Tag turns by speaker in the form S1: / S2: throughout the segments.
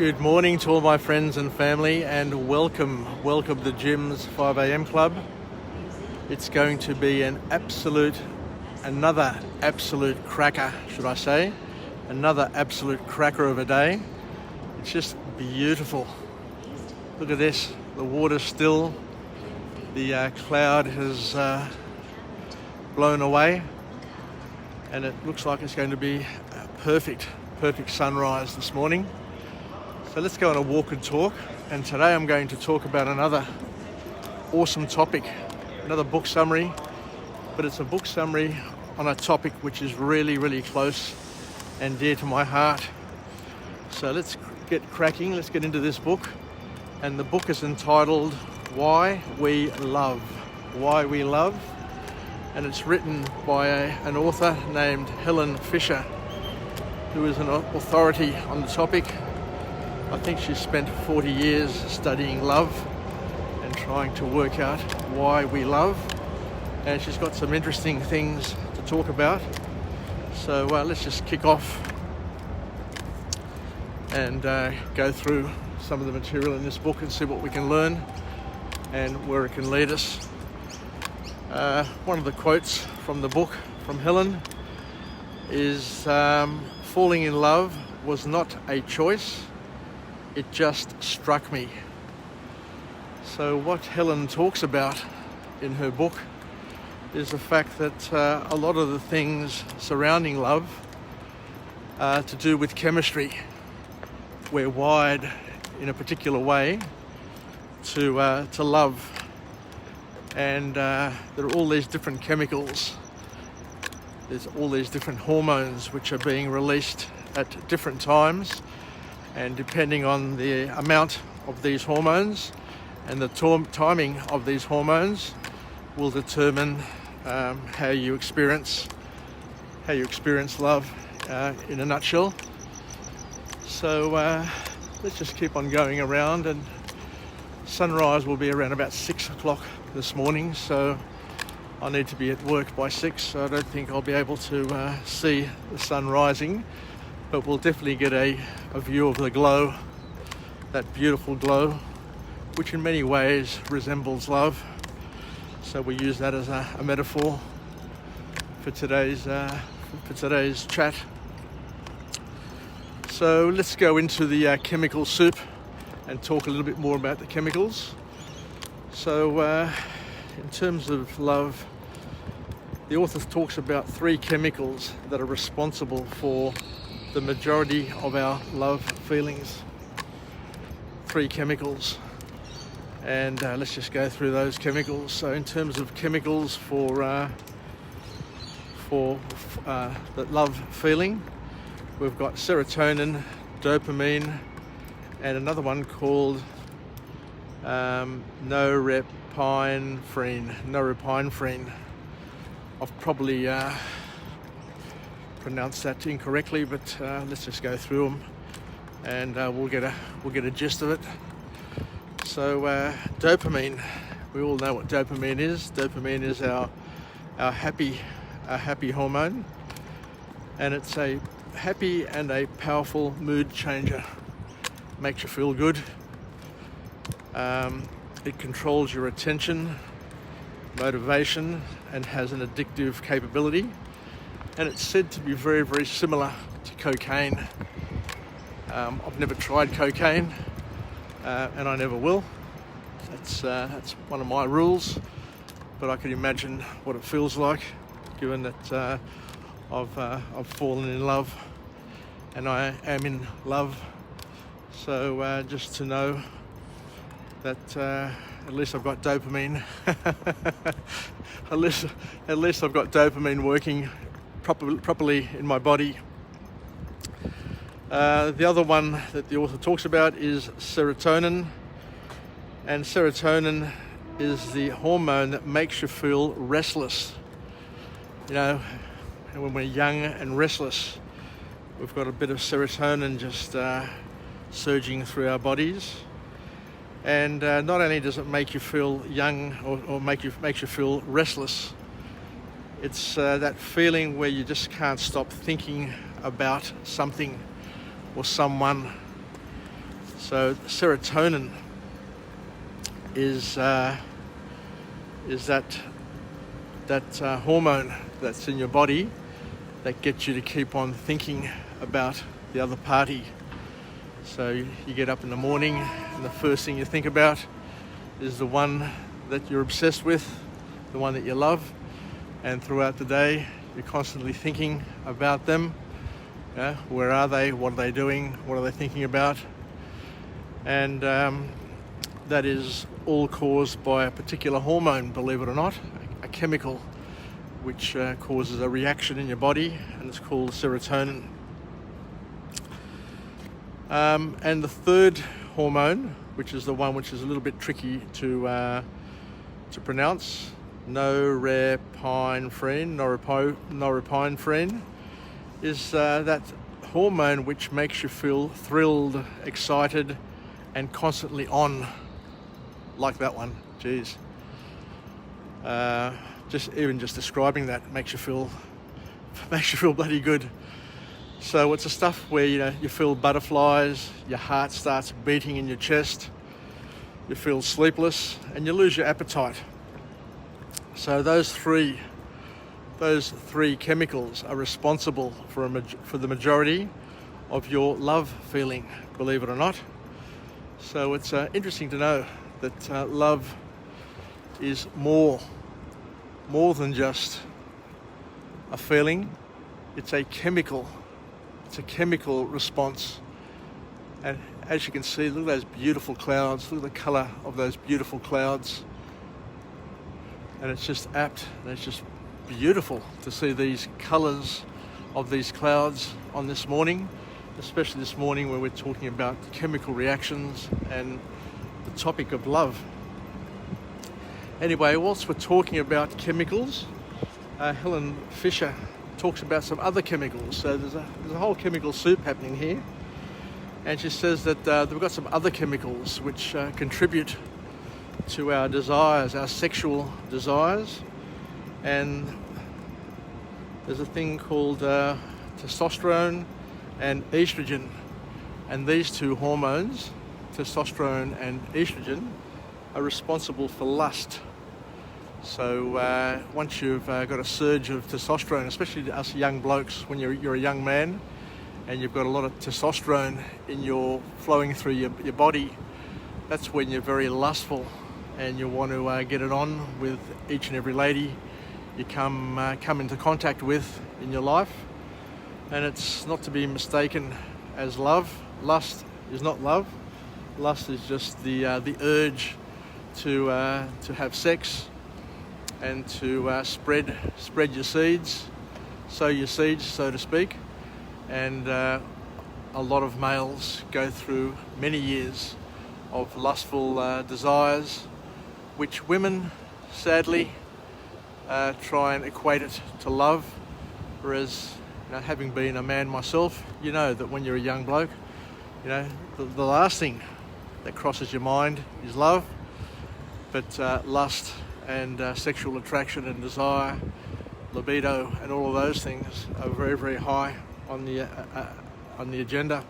S1: Good morning to all my friends and family, and welcome to Jim's 5 a.m. club. It's going to be another absolute cracker, should I say. Another absolute cracker of a day. It's just beautiful. Look at this, the water's still, the cloud has blown away, and it looks like it's going to be a perfect sunrise this morning. So let's go on a walk and talk, and today I'm going to talk about another awesome topic, another book summary, but it's a book summary on a topic which is really close and dear to my heart. So let's get cracking, let's get into this book, and the book is entitled Why We Love, and it's written by an author named Helen Fisher, who is an authority on the topic. I think she spent 40 years studying love and trying to work out why we love, and she's got some interesting things to talk about. So let's just kick off and go through some of the material in this book and see what we can learn and where it can lead us. One of the quotes from the book from Helen is, falling in love was not a choice, it just struck me. So what Helen talks about in her book is the fact that a lot of the things surrounding love are to do with chemistry. We're wired in a particular way to love, and there are all these different chemicals. There's all these different hormones which are being released at different times, and depending on the amount of these hormones and the timing of these hormones will determine how you experience love in a nutshell. So let's just keep on going around, and sunrise will be around about 6 o'clock this morning, so I need to be at work by 6, so I don't think I'll be able to see the sun rising, but we'll definitely get a view of the glow, that beautiful glow, which in many ways resembles love. So we use that as a metaphor for today's chat. So let's go into the chemical soup and talk a little bit more about the chemicals. So in terms of love, the author talks about 3 chemicals that are responsible for the majority of our love feelings. 3 chemicals, and let's just go through those chemicals. So in terms of chemicals for the love feeling, we've got serotonin, dopamine, and another one called norepinephrine. I've probably pronounced that incorrectly, but let's just go through them, and we'll get a gist of it. So dopamine, we all know what dopamine is. Dopamine is our happy hormone, and it's a happy and a powerful mood changer. Makes you feel good. It controls your attention, motivation, and has an addictive capability. And it's said to be very similar to cocaine. I've never tried cocaine, and I never will. That's one of my rules, but I can imagine what it feels like, given that I've fallen in love, and I am in love. So just to know that at least I've got dopamine. at least I've got dopamine working properly in my body. The other one that the author talks about is serotonin, and serotonin is the hormone that makes you feel restless. You know, when we're young and restless, we've got a bit of serotonin just surging through our bodies, and not only does it make you feel young or makes you feel restless, it's that feeling where you just can't stop thinking about something or someone, So serotonin is that hormone that's in your body that gets you to keep on thinking about the other party. So you get up in the morning and the first thing you think about is the one that you're obsessed with, the one that you love, and throughout the day you're constantly thinking about them. Where are they? What are they doing? What are they thinking about? And that is all caused by a particular hormone, believe it or not, a chemical which causes a reaction in your body, and it's called serotonin. And the third hormone, which is the one which is a little bit tricky to pronounce, norepinephrine, is that hormone which makes you feel thrilled, excited, and constantly on, like that one. Geez. Just describing that makes you feel bloody good. So it's the stuff where you feel butterflies, your heart starts beating in your chest, you feel sleepless, and you lose your appetite. So those three chemicals are responsible for the majority of your love feeling, believe it or not. So it's interesting to know that love is more than just a feeling. It's a chemical response. And as you can see, look at those beautiful clouds, look at the colour of those beautiful clouds. And it's just apt, and it's just beautiful to see these colours of these clouds on this morning, especially this morning where we're talking about chemical reactions and the topic of love. Anyway, whilst we're talking about chemicals, Helen Fisher talks about some other chemicals. So there's a whole chemical soup happening here, and she says that we've got some other chemicals which contribute to our desires, our sexual desires. And there's a thing called testosterone and estrogen, and these two hormones, testosterone and estrogen, are responsible for lust. So once you've got a surge of testosterone, especially us young blokes, when you're a young man and you've got a lot of testosterone flowing through your body, that's when you're very lustful and you want to get it on with each and every lady you come into contact with in your life. And it's not to be mistaken as love. Lust is not love. Lust is just the urge to have sex and to spread your seeds, sow your seeds, so to speak. And a lot of males go through many years of lustful desires, which women, sadly, try and equate it to love. Whereas, having been a man myself, you know that when you're a young bloke, the last thing that crosses your mind is love. But lust and sexual attraction and desire, libido, and all of those things are very, very high on the agenda.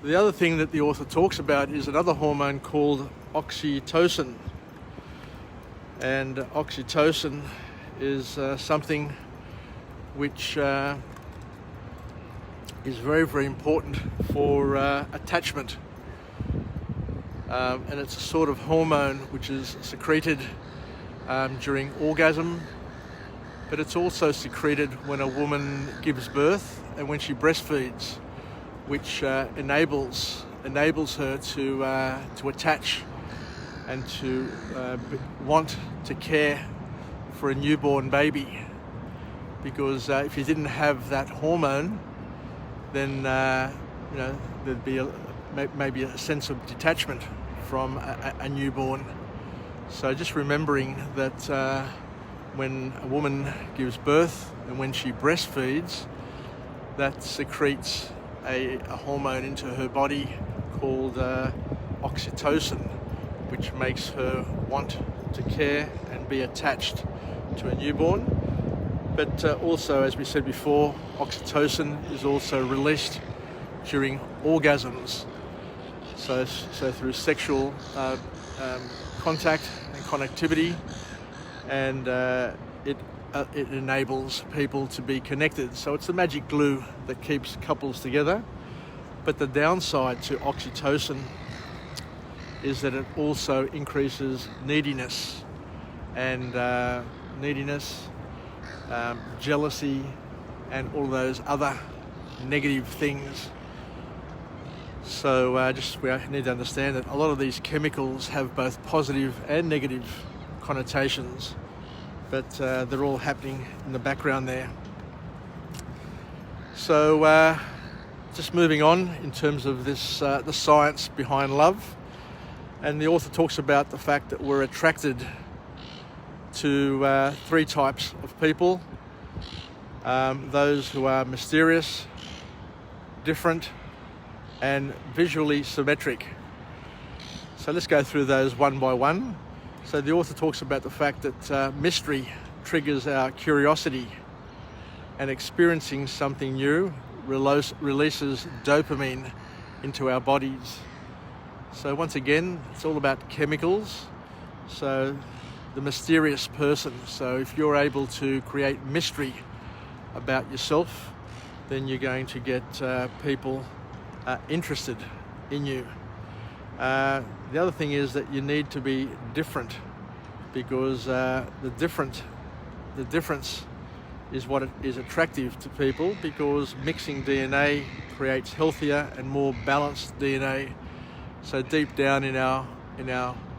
S1: The other thing that the author talks about is another hormone called oxytocin. And oxytocin is something which is very, very important for attachment. And it's a sort of hormone which is secreted during orgasm, but it's also secreted when a woman gives birth and when she breastfeeds, which enables her to attach and to want to care for a newborn baby. Because if you didn't have that hormone, then there'd be maybe a sense of detachment from a newborn. So just remembering that when a woman gives birth and when she breastfeeds, that secretes a hormone into her body called oxytocin, which makes her want to care and be attached to a newborn. But also, as we said before, oxytocin is also released during orgasms. So through sexual contact and connectivity, and it enables people to be connected. So it's the magic glue that keeps couples together. But the downside to oxytocin is that it also increases neediness, and jealousy, and all those other negative things. So we need to understand that a lot of these chemicals have both positive and negative connotations, but they're all happening in the background there. So just moving on in terms of this, the science behind love, and the author talks about the fact that we're attracted to three types of people: those who are mysterious, different, and visually symmetric. So let's go through those one by one. So the author talks about the fact that mystery triggers our curiosity, and experiencing something new releases dopamine into our bodies. So once again, it's all about chemicals. So the mysterious person. So if you're able to create mystery about yourself, then you're going to get people interested in you. The other thing is that you need to be different, because the difference is what is attractive to people, because mixing DNA creates healthier and more balanced DNA. So deep down in our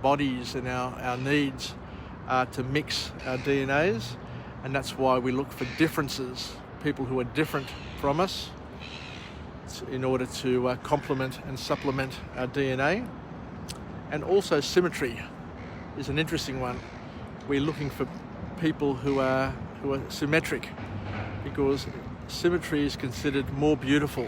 S1: bodies and our needs are to mix our DNAs, and that's why we look for differences, people who are different from us, in order to complement and supplement our DNA. And also symmetry is an interesting one. We're looking for people who are symmetric, because symmetry is considered more beautiful.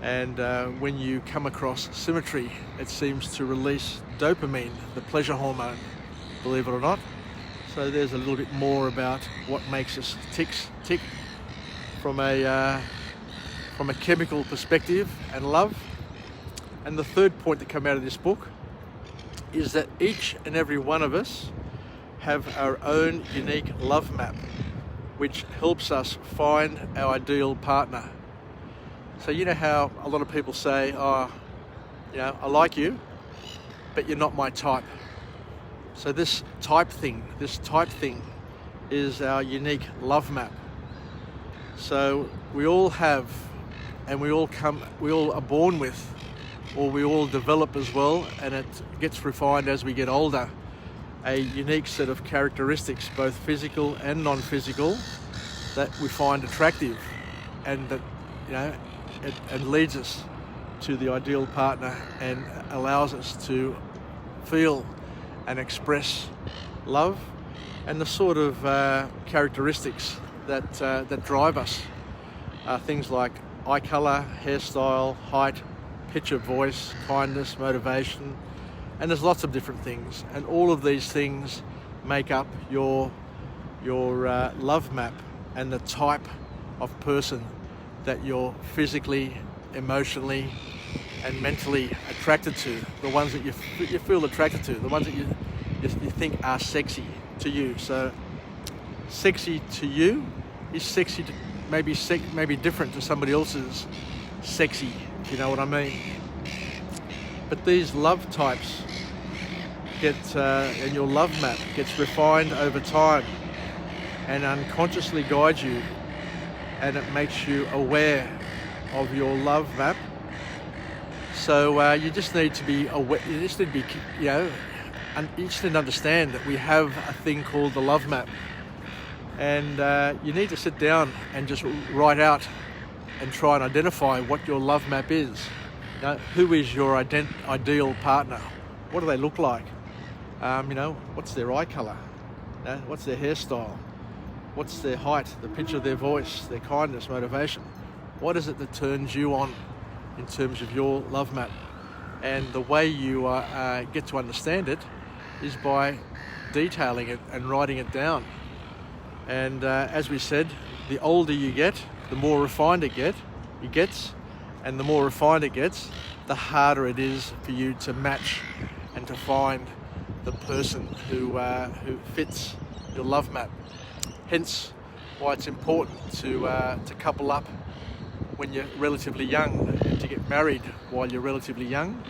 S1: And when you come across symmetry, it seems to release dopamine, the pleasure hormone, believe it or not. So there's a little bit more about what makes us tick from a chemical perspective and love. And the third point that come out of this book is that each and every one of us have our own unique love map, which helps us find our ideal partner. So you know how a lot of people say, I like you, but you're not my type. So this type thing is our unique love map. So we all have, and we all are born with, or we all develop as well, and it gets refined as we get older, a unique set of characteristics, both physical and non-physical, that we find attractive, and that it leads us to the ideal partner and allows us to feel and express love. And the sort of characteristics that drive us are things like eye colour, hairstyle, height, pitch of voice, kindness, motivation, and there's lots of different things. And all of these things make up your love map and the type of person that you're physically, emotionally, and mentally attracted to. The ones that you feel attracted to, the ones that you think are sexy to you. So sexy to you is sexy to maybe different to somebody else's sexy, if you know what I mean. But these love types and your love map gets refined over time and unconsciously guides you, and it makes you aware of your love map. So you just need to be aware. You just need to be, and you just need to understand that we have a thing called the love map, and you need to sit down and just write out and try and identify what your love map is. Who is your ideal partner? What do they look like? What's their eye colour? What's their hairstyle? What's their height, the pitch of their voice, their kindness, motivation? What is it that turns you on in terms of your love map? And the way you get to understand it is by detailing it and writing it down. And as we said, the older you get, the more refined it gets, and the more refined it gets, the harder it is for you to match and to find the person who fits your love map. Hence why it's important to couple up when you're relatively young and to get married while you're relatively young,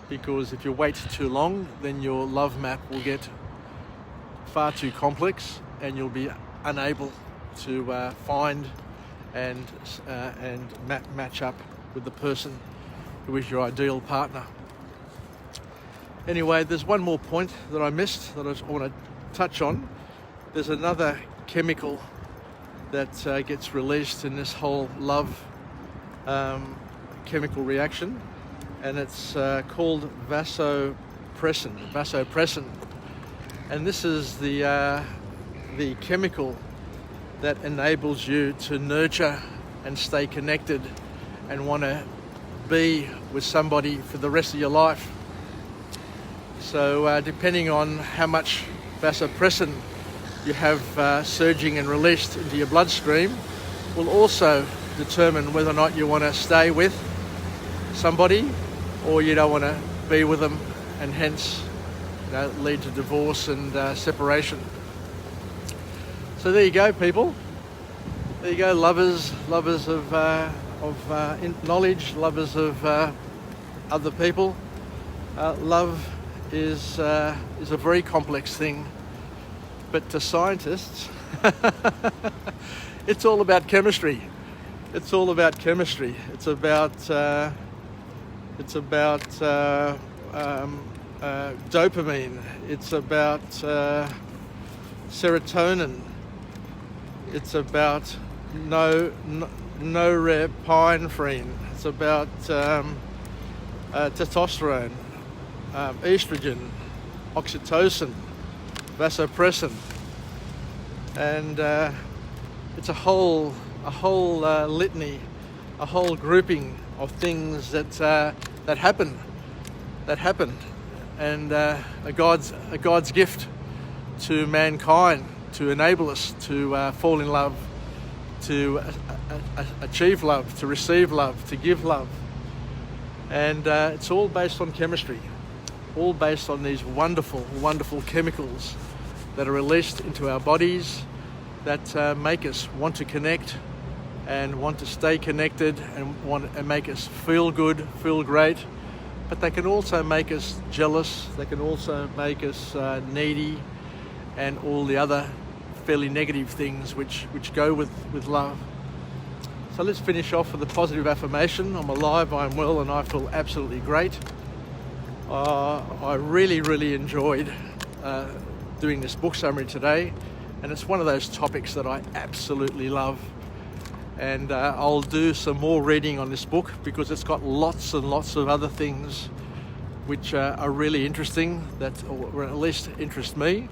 S1: because if you wait too long, then your love map will get far too complex and you'll be unable to find and match up with the person who is your ideal partner. Anyway, there's one more point that I missed that I just want to touch on. There's another chemical that gets released in this whole love chemical reaction, and it's called vasopressin. And this is the chemical that enables you to nurture and stay connected and want to be with somebody for the rest of your life. So depending on how much vasopressin you have surging and released into your bloodstream will also determine whether or not you want to stay with somebody or you don't want to be with them, and hence lead to divorce and separation. So there you go, people. There you go, lovers of knowledge, lovers of other people. Love is a very complex thing, but to scientists, it's all about chemistry. It's all about chemistry. It's about dopamine. It's about serotonin. It's about norepinephrine. It's about testosterone, estrogen, oxytocin, vasopressin, and it's a whole litany, a whole grouping of things that happened, and a God's gift to mankind to enable us to fall in love, to achieve love, to receive love, to give love. And it's all based on chemistry, all based on these wonderful, wonderful chemicals that are released into our bodies that make us want to connect and want to stay connected and make us feel good, feel great. But they can also make us jealous, they can also make us needy, and all the other fairly negative things which go with love. So let's finish off with a positive affirmation. I'm alive, I'm well, and I feel absolutely great. I really enjoyed doing this book summary today, and it's one of those topics that I absolutely love. And I'll do some more reading on this book because it's got lots and lots of other things which are really interesting, or at least interest me.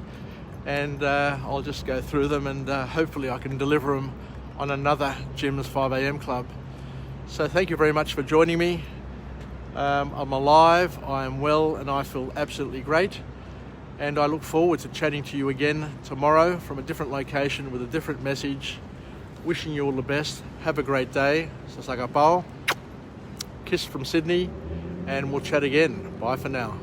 S1: And I'll just go through them, and hopefully I can deliver them on another Jim's 5am Club. So thank you very much for joining me. I'm alive, I am well, and I feel absolutely great. And I look forward to chatting to you again tomorrow from a different location with a different message. Wishing you all the best. Have a great day. Sasaka pao. Kiss from Sydney, and we'll chat again. Bye for now.